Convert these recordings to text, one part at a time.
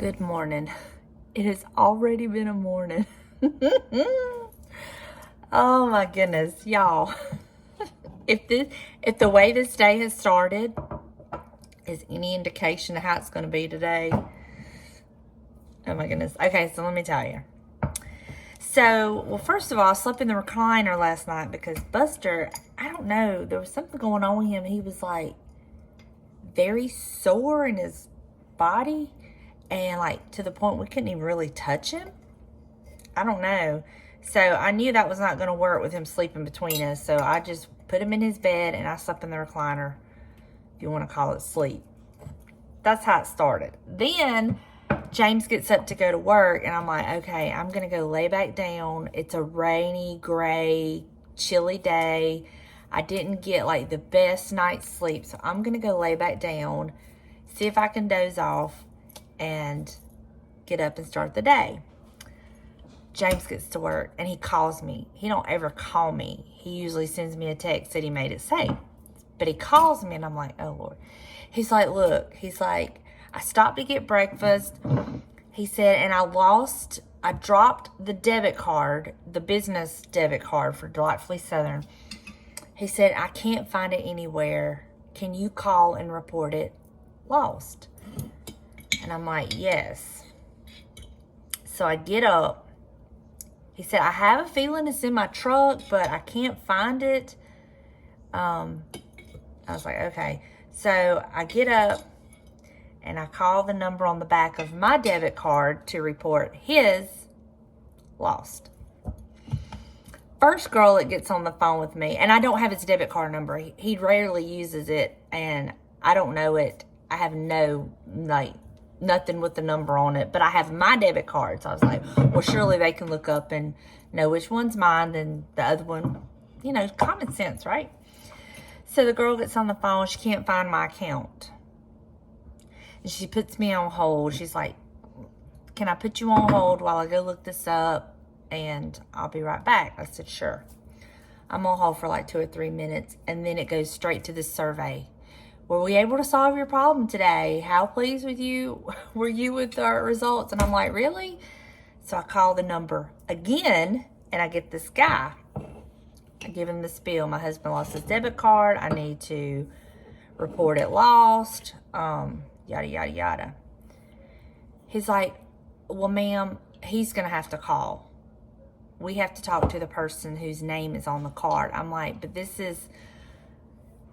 Good morning. It has already been a morning. Oh my goodness, y'all. If the way this day has started is any indication of how it's going to be today. Oh my goodness. Okay, so let me tell you. So, well, first of all, I slept in the recliner last night because Buster, I don't know, there was something going on with him. He was like very sore in his body and like to the point we couldn't even really touch him. I don't know. So I knew that was not going to work with him sleeping between us. So I just put him in his bed and I slept in the recliner, if you want to call it sleep. That's how it started. Then James gets up to go to work and I'm like, okay, I'm going to go lay back down. It's a rainy, gray, chilly day. I didn't get like the best night's sleep. So I'm going to go lay back down, see if I can doze off and get up and start the day. James gets to work and he calls me. He don't ever call me. He usually sends me a text that he made it safe. But he calls me and I'm like, oh Lord. He's like, look, he's like, I stopped to get breakfast. He said, and I dropped the debit card, the business debit card for Delightfully Southern. He said, I can't find it anywhere. Can you call and report it lost? And I'm like, yes. So I get up. He said, I have a feeling it's in my truck, but I can't find it. I was like, okay. So I get up and I call the number on the back of my debit card to report his lost. First girl that gets on the phone with me, and I don't have his debit card number. He rarely uses it, and I don't know it. I have nothing with the number on it, but I have my debit card. So I was like, well, surely they can look up and know which one's mine and the other one, common sense, right? So the girl gets on the phone. She can't find my account. And she puts me on hold. She's like, can I put you on hold while I go look this up? And I'll be right back. I said, sure. I'm on hold for like 2 or 3 minutes. And then it goes straight to this survey. Were we able to solve your problem today? How pleased with you were you with our results? And I'm like, really? So I call the number again, and I get this guy. I give him the spiel. My husband lost his debit card. I need to report it lost. Yada, yada, yada. He's like, well, ma'am, he's going to have to call. We have to talk to the person whose name is on the card. I'm like, but this is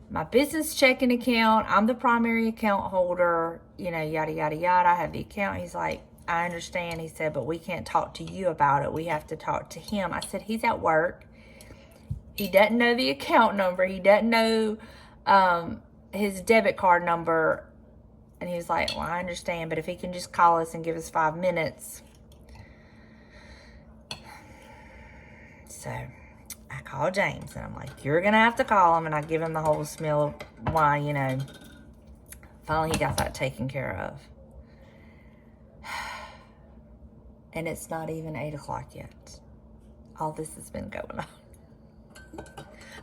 my business checking account. I'm the primary account holder, yada, yada, yada. I have the account. He's like, I understand. He said, but we can't talk to you about it. We have to talk to him. I said, he's at work. He doesn't know the account number. He doesn't know his debit card number. And he was like, well, I understand, but if he can just call us and give us 5 minutes. So I call James and I'm like, you're going to have to call him. And I give him the whole spiel of why, finally he got that taken care of. And it's not even 8 o'clock yet. All this has been going on.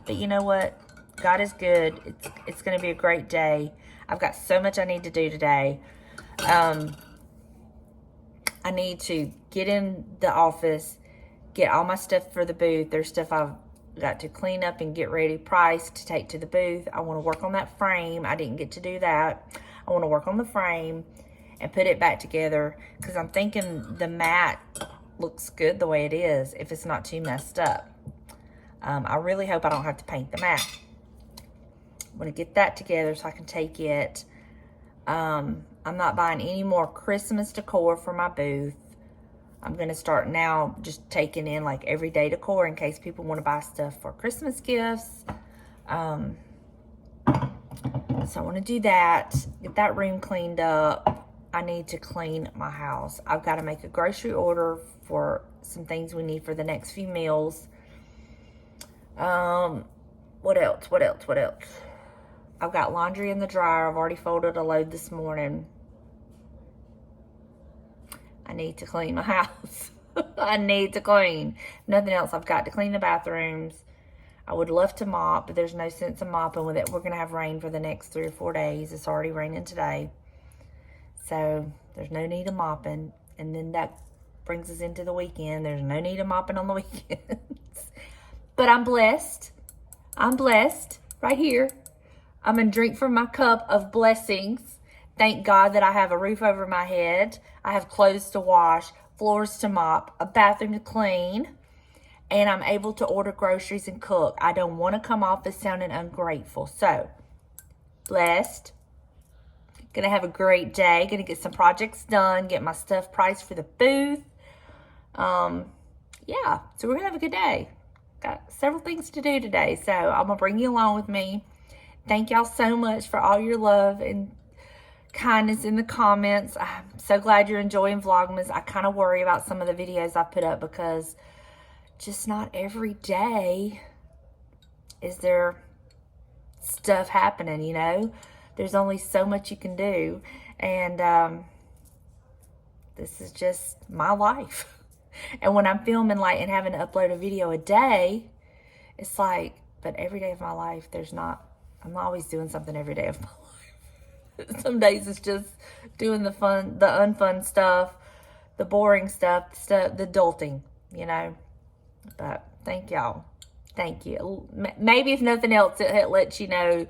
But you know what? God is good. It's going to be a great day. I've got so much I need to do today. I need to get in the office, get all my stuff for the booth. There's stuff I've got to clean up and get ready, price to take to the booth. I want to work on that frame. I didn't get to do that. I want to work on the frame and put it back together because I'm thinking the mat looks good the way it is if it's not too messed up. I really hope I don't have to paint the mat. I'm going to get that together so I can take it. I'm not buying any more Christmas decor for my booth. I'm going to start now just taking in like everyday decor in case people want to buy stuff for Christmas gifts. So I want to do that, get that room cleaned up. I need to clean my house. I've got to make a grocery order for some things we need for the next few meals. What else? I've got laundry in the dryer. I've already folded a load this morning. I need to clean my house. I need to clean. Nothing else. I've got to clean the bathrooms. I would love to mop, but there's no sense of mopping with it. We're going to have rain for the next 3 or 4 days. It's already raining today. So there's no need of mopping. And then that brings us into the weekend. There's no need of mopping on the weekends. But I'm blessed. I'm blessed right here. I'm going to drink from my cup of blessings. Thank God that I have a roof over my head. I have clothes to wash, floors to mop, a bathroom to clean, and I'm able to order groceries and cook. I don't want to come off as sounding ungrateful. So, blessed. Gonna have a great day. Gonna get some projects done, get my stuff priced for the booth. Yeah, so we're gonna have a good day. Got several things to do today, so I'm gonna bring you along with me. Thank y'all so much for all your love and kindness in the comments. I'm so glad you're enjoying Vlogmas. I kind of worry about some of the videos I put up because just not every day is there stuff happening, you know? There's only so much you can do. And this is just my life. And when I'm filming like and having to upload a video a day, it's like, but every day of my life, I'm always doing something every day of my life. Some days it's just doing the unfun stuff, the boring stuff, the adulting, you know. But thank y'all. Thank you. Maybe if nothing else, it lets you know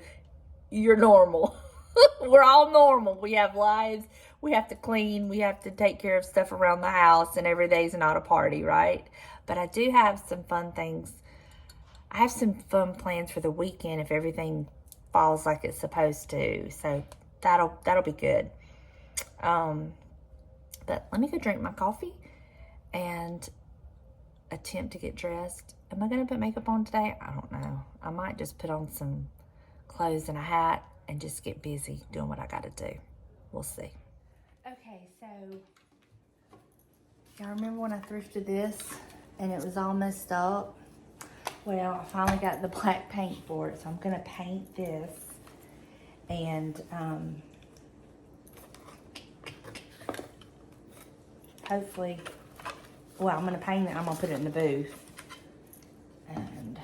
you're normal. We're all normal. We have lives. We have to clean. We have to take care of stuff around the house, and every day's not a party, right? But I do have some fun things. I have some fun plans for the weekend if everything falls like it's supposed to. So that'll be good. But let me go drink my coffee and attempt to get dressed. Am I going to put makeup on today? I don't know. I might just put on some clothes and a hat and just get busy doing what I got to do. We'll see. Okay, so y'all remember when I thrifted this and it was all messed up? Well, I finally got the black paint for it, so I'm going to paint this. And hopefully, well, I'm going to paint it. I'm going to put it in the booth. And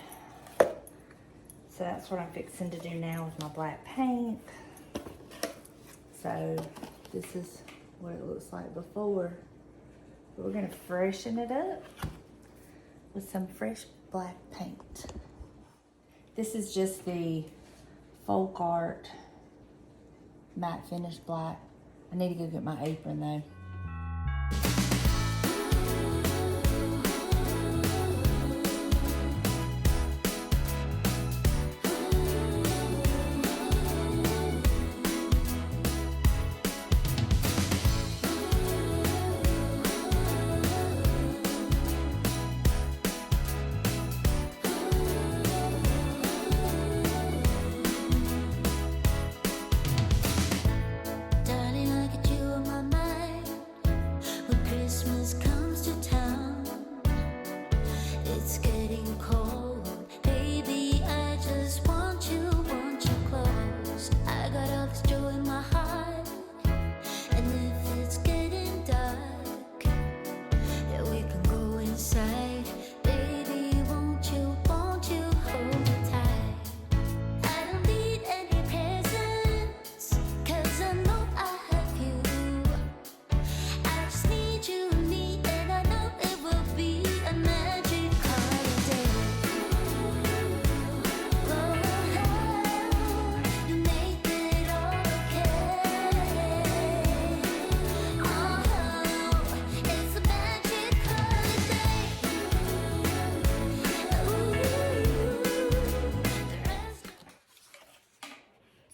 so that's what I'm fixing to do now with my black paint. So this is what it looks like before. But we're going to freshen it up with some fresh black paint. This is just the folk art matte finish black. I need to go get my apron though.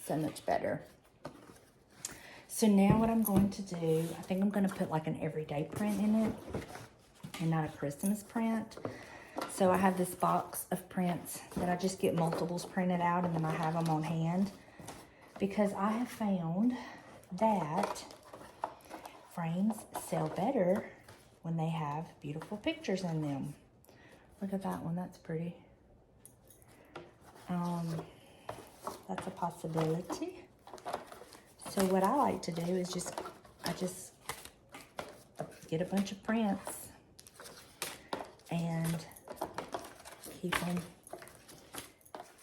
So much better. So now what I'm going to do, I think I'm going to put like an everyday print in it and not a Christmas print. So I have this box of prints that I just get multiples printed out and then I have them on hand because I have found that frames sell better when they have beautiful pictures in them. Look at that one, that's pretty. That's a possibility. So what I like to do is I just get a bunch of prints and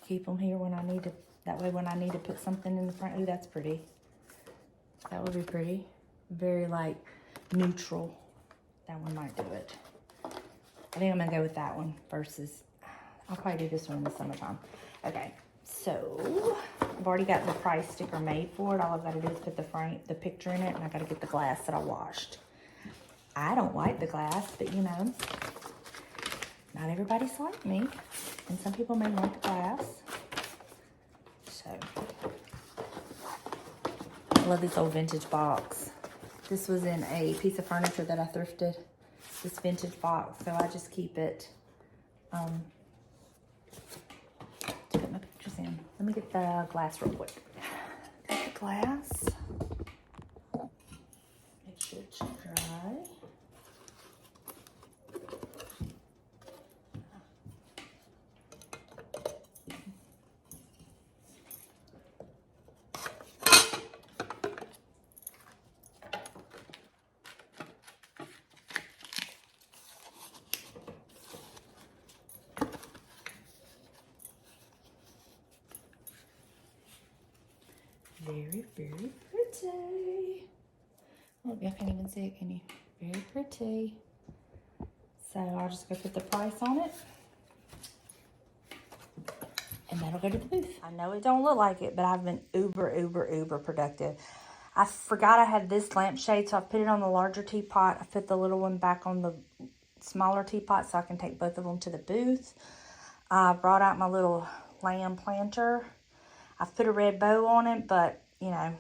keep them here when I need to, that way when I need to put something in the front. Ooh, that's pretty. That would be pretty. very like neutral. That one might do it. I think I'm gonna go with that one versus, I'll probably do this one in the summertime. Okay, so I've already got the price sticker made for it. All I've got to do is put the picture in it, and I got to get the glass that I washed. I don't like the glass, but you know, not everybody's like me, and some people may like the glass. So, I love this old vintage box. This was in a piece of furniture that I thrifted, this vintage box, so I just keep it, to put my pictures in. Let me get the glass real quick. Got the glass. Make sure it's dry. Very, very pretty. Oh, y'all can't even see it, can you? Very pretty. So I'll just go put the price on it. And that'll go to the booth. I know it don't look like it, but I've been uber productive. I forgot I had this lampshade, so I put it on the larger teapot. I put the little one back on the smaller teapot so I can take both of them to the booth. I brought out my little lamb planter. I've put a red bow on it, but, you know,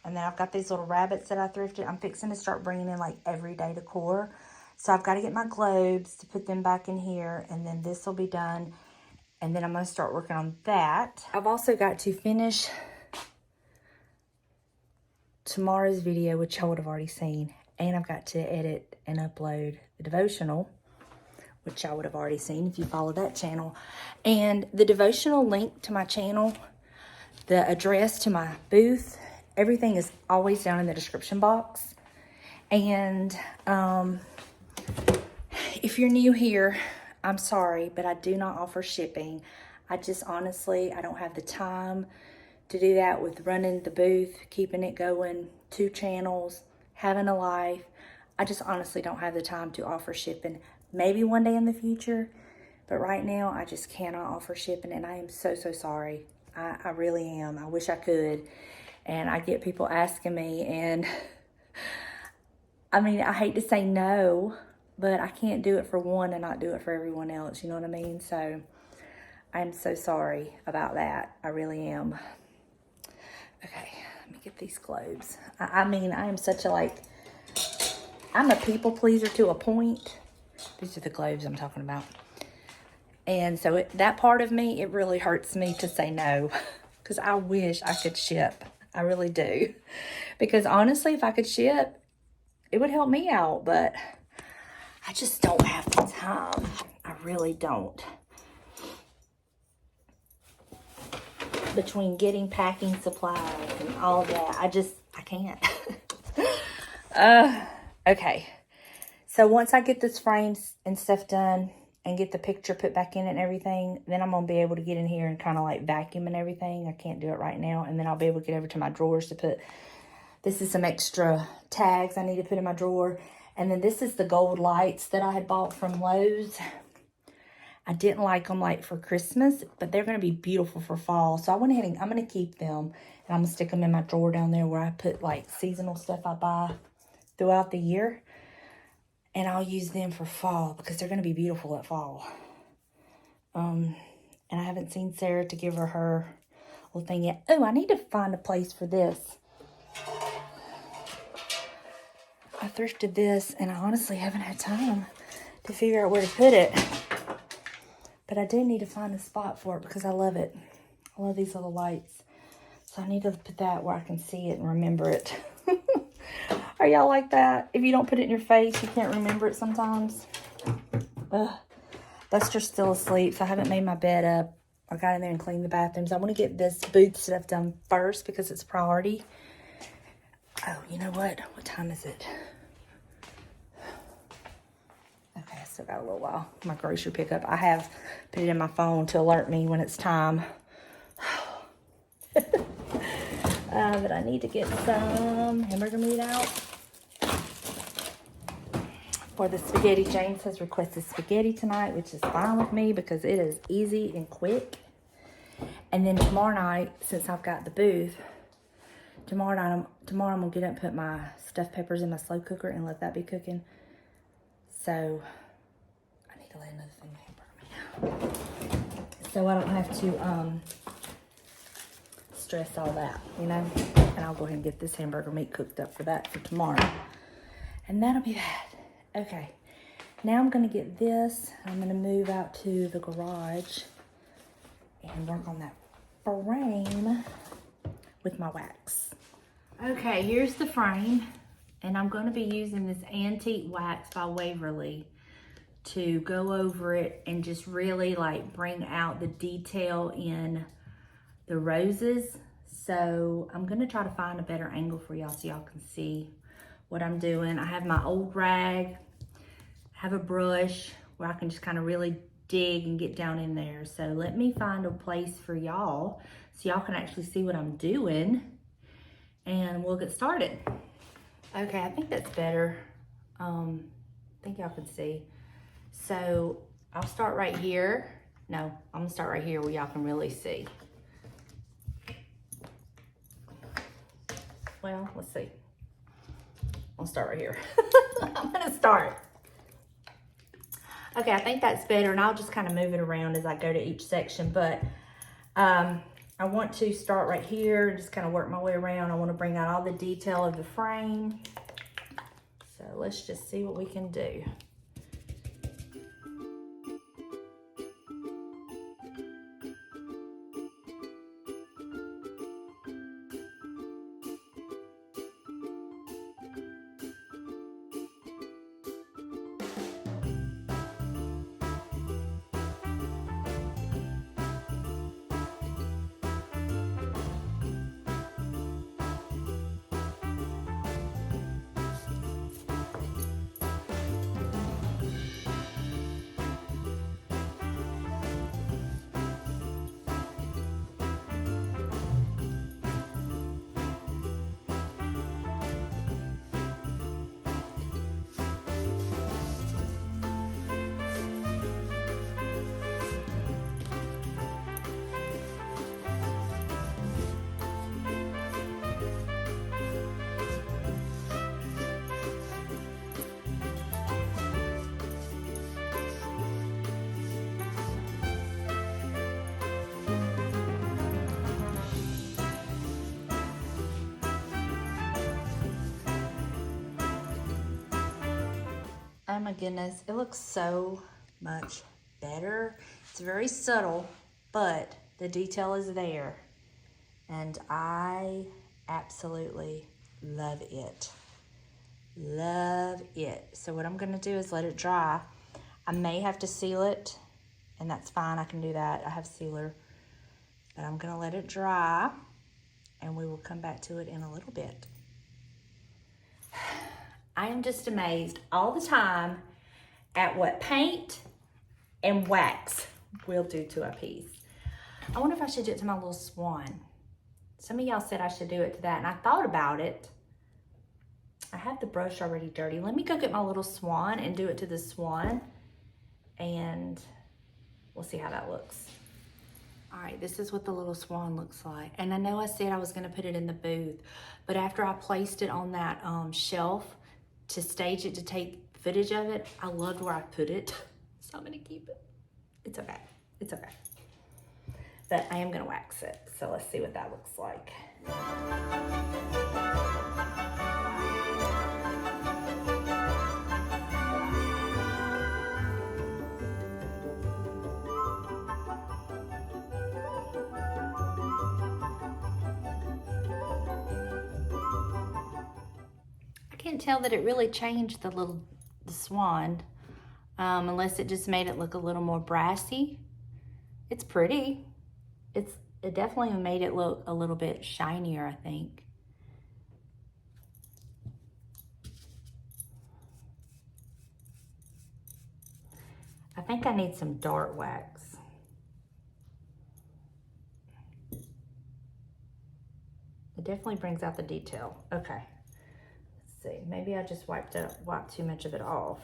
and then I've got these little rabbits that I thrifted. I'm fixing to start bringing in, like, everyday decor. So I've got to get my globes to put them back in here, and then this will be done. And then I'm going to start working on that. I've also got to finish tomorrow's video, which y'all would have already seen. And I've got to edit and upload the devotional, which y'all would have already seen if you follow that channel. And the devotional link to my channel, the address to my booth, everything is always down in the description box. And if you're new here, I'm sorry, but I do not offer shipping. I just honestly, I don't have the time to do that with running the booth, keeping it going, 2 channels, having a life. I just honestly don't have the time to offer shipping. Maybe one day in the future, but right now I just cannot offer shipping, and I am so sorry. I really am. I wish I could. And I get people asking me, and I mean, I hate to say no, but I can't do it for one and not do it for everyone else. You know what I mean? So I'm so sorry about that. I really am. Okay, let me get these globes. I mean, I am such a, like, I'm a people pleaser to a point. These are the globes I'm talking about. And so that part of me, it really hurts me to say no, because I wish I could ship. I really do. Because honestly, if I could ship, it would help me out, but I just don't have the time. I really don't. Between getting packing supplies and all that, I can't. Okay. So once I get this frames and stuff done and get the picture put back in and everything, then I'm going to be able to get in here and kind of like vacuum and everything. I can't do it right now. And then I'll be able to get over to my drawers to put, this is some extra tags I need to put in my drawer. And then this is the gold lights that I had bought from Lowe's. I didn't like them like for Christmas, but they're going to be beautiful for fall. So I went ahead and I'm going to keep them. And I'm going to stick them in my drawer down there where I put like seasonal stuff I buy throughout the year. And I'll use them for fall because they're going to be beautiful at fall. And I haven't seen Sarah to give her little thing yet. Oh, I need to find a place for this. I thrifted this and I honestly haven't had time to figure out where to put it. But I do need to find a spot for it because I love it. I love these little lights. So I need to put that where I can see it and remember it. Are y'all like that? If you don't put it in your face, you can't remember it sometimes. Buster's still asleep, so I haven't made my bed up. I got in there and cleaned the bathrooms. I want to get this booth stuff done first because it's priority. Oh, you know what? What time is it? Okay, I still got a little while. My grocery pickup. I have put it in my phone to alert me when it's time. But I need to get some hamburger meat out for the spaghetti. James has requested spaghetti tonight, which is fine with me because it is easy and quick. And then tomorrow night, since I've got the booth, tomorrow I'm gonna get up and put my stuffed peppers in my slow cooker and let that be cooking. So I need to let another thing hamburger meat, so I don't have to stress all that, you know. And I'll go ahead and get this hamburger meat cooked up for that for tomorrow, and that'll be that. Okay, now I'm gonna get this. I'm gonna move out to the garage and work on that frame with my wax. Okay, here's the frame, and I'm gonna be using this antique wax by Waverly to go over it and just really like bring out the detail in the roses. So I'm gonna try to find a better angle for y'all so y'all can see what I'm doing. I have my old rag, have a brush where I can just kind of really dig and get down in there. So let me find a place for y'all so y'all can actually see what I'm doing, and we'll get started. Okay, I think that's better. I think y'all can see. So I'll start right here. No, I'm gonna start right here where y'all can really see. Well, let's see. I'll start right here. I'm gonna start. Okay, I think that's better, and I'll just kind of move it around as I go to each section, but I want to start right here and just kind of work my way around. I want to bring out all the detail of the frame. So let's just see what we can do. Oh my goodness, it looks so much better. It's very subtle, but the detail is there. And I absolutely love it. Love it. So what I'm gonna do is let it dry. I may have to seal it, and that's fine, I can do that. I have sealer. But I'm gonna let it dry, and we will come back to it in a little bit. I am just amazed all the time at what paint and wax will do to a piece. I wonder if I should do it to my little swan. Some of y'all said I should do it to that, and I thought about it. I have the brush already dirty. Let me go get my little swan and do it to the swan, and we'll see how that looks. All right, this is what the little swan looks like. And I know I said I was gonna put it in the booth, but after I placed it on that shelf to stage it, to take footage of it, I loved where I put it. So I'm gonna keep it. It's okay, it's okay. But I am gonna wax it. So let's see what that looks like. I can't tell that it really changed the swan, unless it just made it look a little more brassy. It's pretty. It definitely made it look a little bit shinier, I think. I think I need some dark wax. It definitely brings out the detail. Okay. Let's see. Maybe I just wiped too much of it off.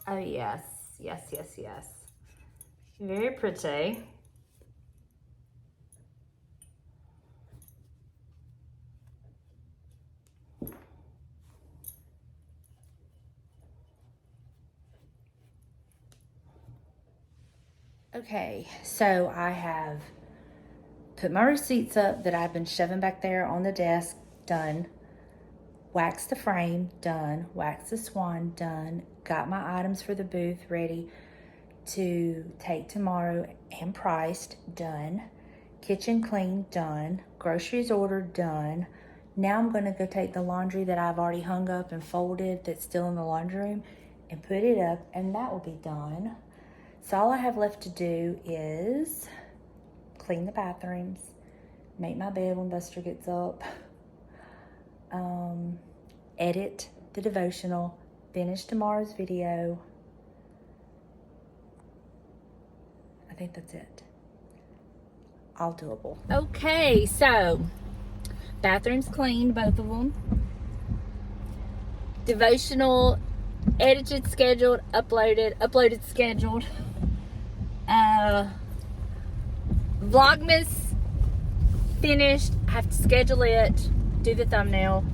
Oh, yes. Yes, yes, yes. Very pretty. Okay, so I have put my receipts up that I've been shoving back there on the desk, done. Waxed the frame, done. Waxed the swan, done. Got my items for the booth ready to take tomorrow and priced, done. Kitchen clean, done. Groceries ordered, done. Now I'm gonna go take the laundry that I've already hung up and folded that's still in the laundry room and put it up, and that will be done. So all I have left to do is clean the bathrooms, make my bed when Buster gets up, edit the devotional, finish tomorrow's video. I think that's it. All doable. Okay, so bathrooms cleaned, both of them. Devotional edited, scheduled, uploaded, scheduled. Vlogmas finished. I have to schedule it, do the thumbnail.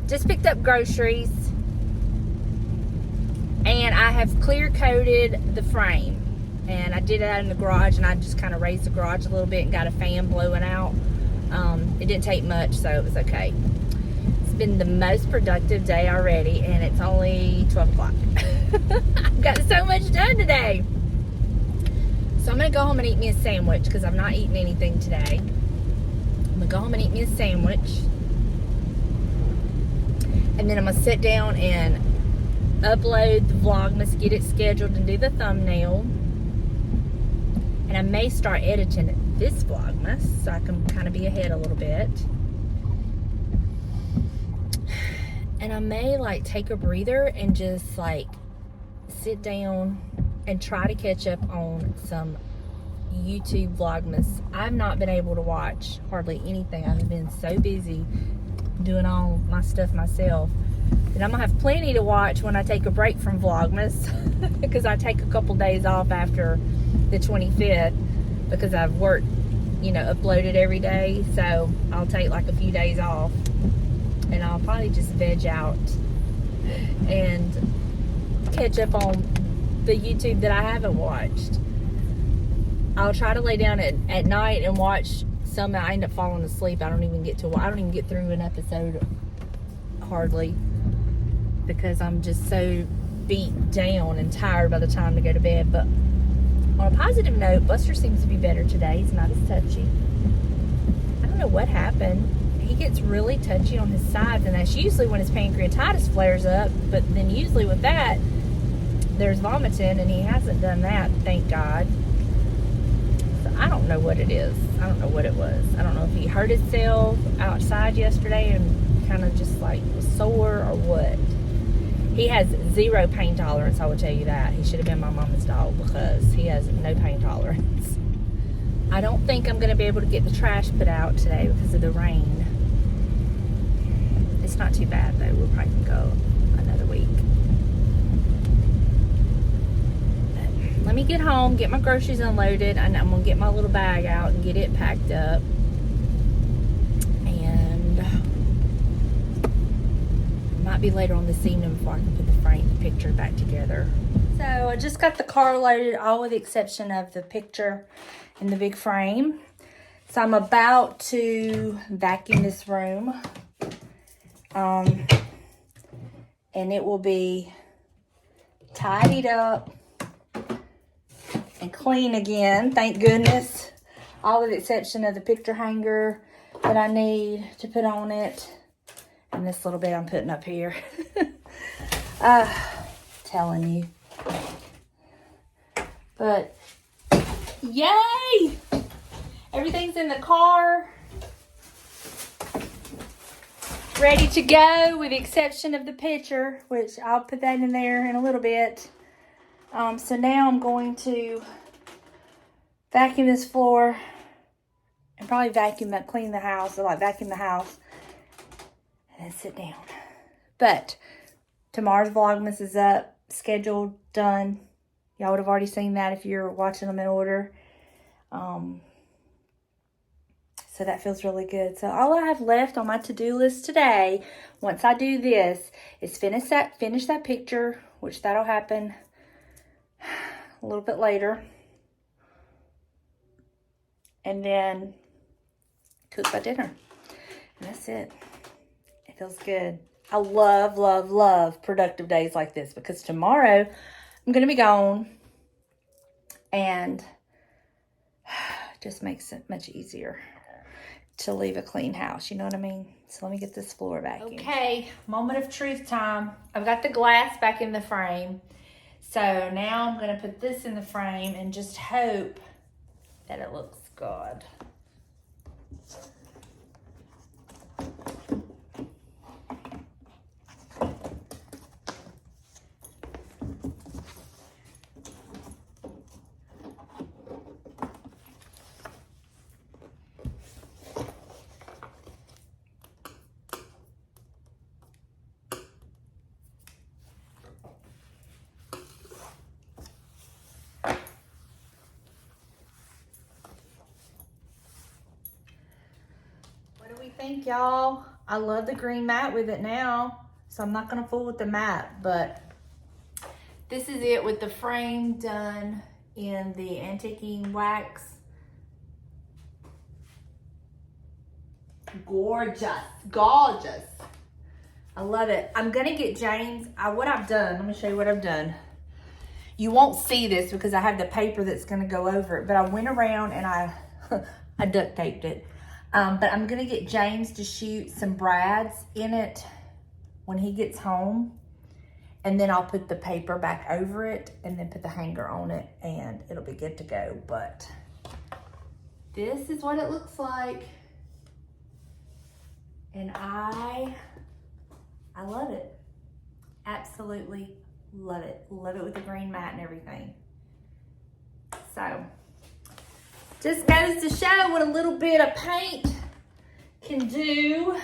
Just picked up groceries, and I have clear coated the frame, and I did it out in the garage, and I just kind of raised the garage a little bit and got a fan blowing out. It didn't take much, so it was okay. It's been the most productive day already, and it's only 12 o'clock. I've got so much done today. So I'm gonna go home and eat me a sandwich because I'm not eating anything today. I'm gonna go home and eat me a sandwich. And then I'm gonna sit down and upload the Vlogmas, get it scheduled, and do the thumbnail. And I may start editing this Vlogmas so I can kind of be ahead a little bit. And I may like take a breather and just like sit down and try to catch up on some YouTube Vlogmas. I've not been able to watch hardly anything. I've been so busy doing all my stuff myself that I'm gonna have plenty to watch when I take a break from Vlogmas because I take a couple days off after the 25th because I've worked, uploaded every day. So I'll take like a few days off and I'll probably just veg out and catch up on the YouTube that I haven't watched. I'll try to lay down at night and watch some that I end up falling asleep. I don't even get through an episode hardly because I'm just so beat down and tired by the time to go to bed. But on a positive note, Buster seems to be better today. He's not as touchy. I don't know what happened. He gets really touchy on his sides, and that's usually when his pancreatitis flares up. But then usually with that, there's vomiting, and he hasn't done that, thank God. So I don't know what it is. I don't know what it was. I don't know if he hurt himself outside yesterday and kind of just like was sore or what. He has zero pain tolerance, I will tell you that. He should have been my mama's dog because he has no pain tolerance. I don't think I'm going to be able to get the trash put out today because of the rain. It's not too bad though. We'll probably go another week. But let me get home, get my groceries unloaded, and I'm going to get my little bag out and get it packed up. might be later on this evening before I can put the picture back together. So I just got the car loaded, all with the exception of the picture in the big frame. So I'm about to vacuum this room. And it will be tidied up and clean again, thank goodness. All with the exception of the picture hanger that I need to put on it. And this little bit I'm putting up here. Telling you. But, yay! Everything's in the car. Ready to go with the exception of the picture, which I'll put that in there in a little bit. So now I'm going to vacuum this floor and probably clean the house, or like vacuum the house, and then sit down. But tomorrow's Vlogmas is up, scheduled, done. Y'all would have already seen that if you're watching them in order. So that feels really good. So all I have left on my to-do list today, once I do this, is finish that picture, which that'll happen a little bit later. And then cook my dinner. And that's it. It feels good. I love, love, love productive days like this because tomorrow I'm going to be gone. And it just makes it much easier to leave a clean house, you know what I mean? So let me get this floor vacuumed. Okay, moment of truth time. I've got the glass back in the frame. So now I'm gonna put this in the frame and just hope that it looks good. Think y'all, I love the green mat with it now, so I'm not gonna fool with the mat, but this is it with the frame done in the antiquing wax. Gorgeous, gorgeous. I love it. I'm gonna get James, what I've done, let me show you what I've done. You won't see this because I have the paper that's gonna go over it, but I went around and I duct taped it. But I'm going to get James to shoot some brads in it when he gets home. And then I'll put the paper back over it and then put the hanger on it and it'll be good to go. But this is what it looks like. And I love it. Absolutely love it. Love it with the green mat and everything. So just goes to show what a little bit of paint can do.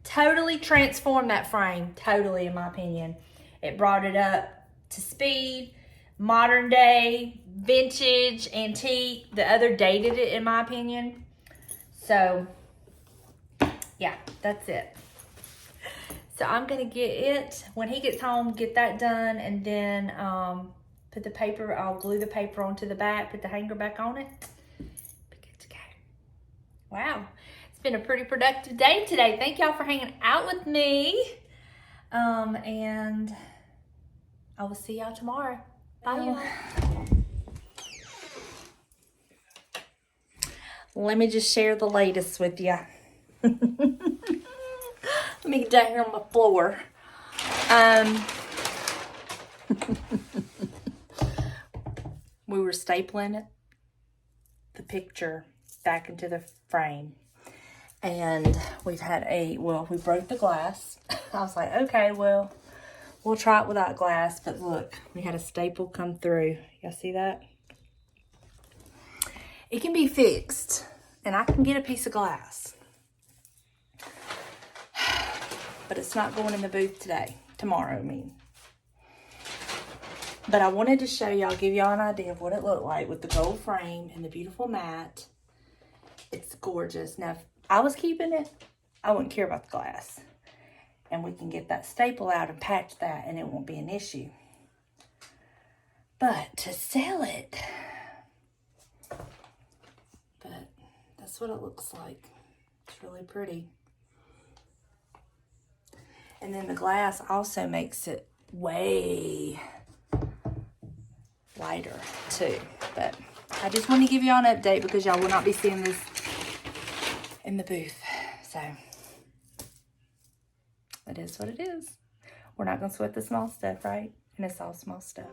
Totally transformed that frame. Totally, in my opinion. It brought it up to speed. Modern day, vintage, antique. The other dated it, in my opinion. So, yeah, that's it. So I'm going to get it. When he gets home, get that done. And then put the paper, I'll glue the paper onto the back. Put the hanger back on it. Wow, it's been a pretty productive day today. Thank y'all for hanging out with me. And I will see y'all tomorrow. Bye, y'all. Let me just share the latest with you. Let me get down here on my floor. We were stapling the picture back into the frame, and we broke the glass. I was like, okay, well, we'll try it without glass. But look, we had a staple come through. Y'all see that? It can be fixed, and I can get a piece of glass, but it's not going in the booth tomorrow, I mean. But I wanted to show y'all, give y'all an idea of what it looked like with the gold frame and the beautiful mat. It's gorgeous. Now, if I was keeping it, I wouldn't care about the glass. and we can get that staple out and patch that, and it won't be an issue. But to sell it, but that's what it looks like. It's really pretty. And then the glass also makes it way lighter too. But I just want to give y'all an update because y'all will not be seeing this in the booth. So it is what it is. We're not going to sweat the small stuff, right? And it's all small stuff.